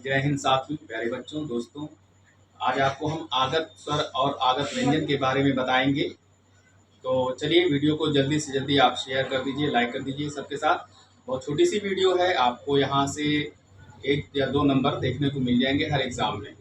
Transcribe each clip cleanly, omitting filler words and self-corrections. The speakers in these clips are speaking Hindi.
जय हिंद साथियों, प्यारे बच्चों, दोस्तों। आज आपको हम आगत स्वर और आगत व्यंजन के बारे में बताएंगे। तो चलिए वीडियो को जल्दी से जल्दी आप शेयर कर दीजिए, लाइक कर दीजिए सबके साथ। बहुत छोटी सी वीडियो है, आपको यहाँ से 1 या 2 नंबर देखने को मिल जाएंगे हर एग्जाम में।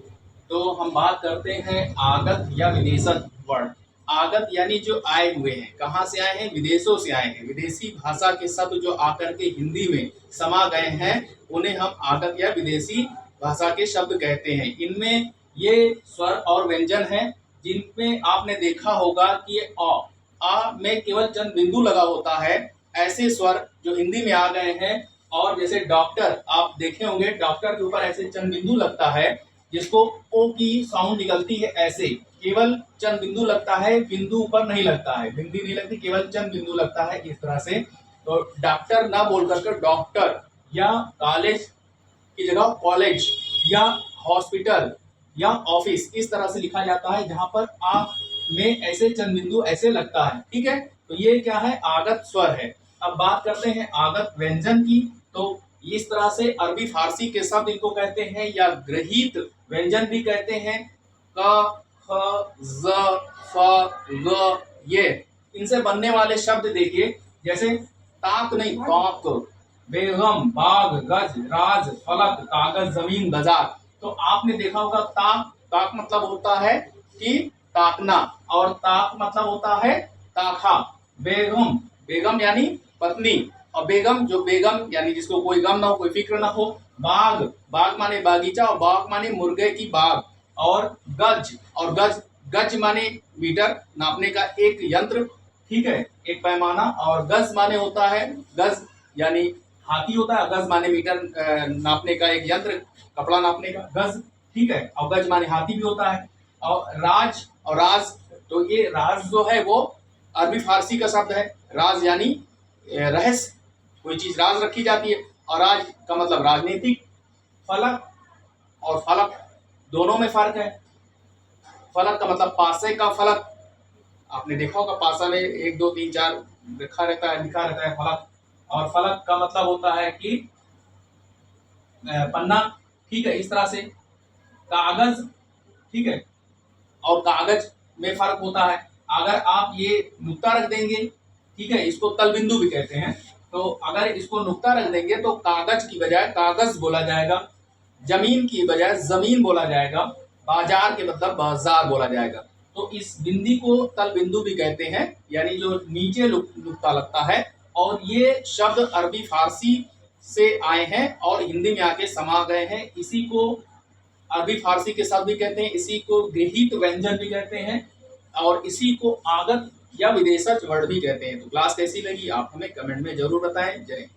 तो हम बात करते हैं आगत या विदेशक वर्ड। आगत यानी जो आए हुए हैं, कहाँ से आए हैं? विदेशों से आए हैं। विदेशी भाषा के शब्द जो आकर के हिंदी में समा गए हैं, उन्हें हम आगत या विदेशी भाषा के शब्द कहते हैं। इनमें ये स्वर और व्यंजन हैं जिनमें आपने देखा होगा कि आ में केवल चंद बिंदु लगा होता है। ऐसे स्वर जो हिंदी में आ गए हैं। और जैसे डॉक्टर, आप देखे होंगे डॉक्टर के ऊपर ऐसे चंद बिंदु लगता है, जिसको ओ की साउंड निकलती है ऐसे, केवल चंद बिंदु लगता है, बिंदु ऊपर नहीं लगता है, बिंदी नहीं लगती, केवल चंद बिंदु लगता है इस तरह से। तो डॉक्टर ना बोल करके डॉक्टर, या कॉलेज की जगह कॉलेज, या हॉस्पिटल, या ऑफिस, इस तरह से लिखा जाता है, जहां पर आ में ऐसे चंद बिंदु ऐसे लगता है। ठीक है, तो ये क्या है? आगत स्वर है। अब बात करते हैं आगत व्यंजन की। तो इस तरह से अरबी फारसी के शब्द इनको कहते हैं, या गृहीत व्यंजन भी कहते हैं। क, ख, ज, फ, ग, ये इनसे बनने वाले शब्द देखिए, जैसे ताक नहीं, ताक, बेगम, बाग, गज, राज, फलक, कागज, जमीन, बाजार। तो आपने देखा होगा ताक, ताक मतलब होता है कि ताकना, और ताक मतलब होता है ताखा। बेगम, बेगम यानी पत्नी, और बेगम जो बेगम यानी जिसको कोई गम ना हो, कोई फिक्र ना हो। बाग, बाग माने बागीचा, और बाग माने मुर्गे की बाग। और गज, और गज, गज माने मीटर नापने का एक यंत्र, ठीक है, एक पैमाना। और गज माने होता है, गज यानी हाथी होता है, गज माने मीटर नापने का एक यंत्र, कपड़ा नापने का गज, ठीक है। और गज माने हाथी भी होता है। और राज और राज, तो ये राज जो है वो अरबी फारसी का शब्द है। राज यानी रहस्य, कोई चीज राज रखी जाती है। और राज का मतलब राजनीतिक। फलक और फलक दोनों में फर्क है। फलक का मतलब पासे का फलक, आपने देखा होगा पासा में 1 2 3 4 लिखा रहता है, लिखा रहता है फलक। और फलक का मतलब होता है कि पन्ना, ठीक है, इस तरह से। कागज, ठीक है, और कागज में फर्क होता है। अगर आप ये नुक्ता रख देंगे, ठीक है, इसको तल बिंदु भी कहते हैं, तो अगर इसको नुक्ता रख देंगे तो कागज की बजाय कागज बोला जाएगा, जमीन की बजाय जमीन बोला जाएगा, बाजार के मतलब बाजार बोला जाएगा। तो इस बिंदी को तल बिंदु भी कहते हैं, यानी जो नीचे नुक्ता लगता है। और ये शब्द अरबी फारसी से आए हैं और हिंदी में आके समा गए हैं। इसी को अरबी फारसी के शब्द भी कहते हैं, इसी को गृहीत व्यंजन भी कहते हैं, और इसी को आगत या विदेशज वर्ड भी कहते हैं। तो क्लास कैसी लगी आप हमें कमेंट में जरूर बताएं। जय हिंद।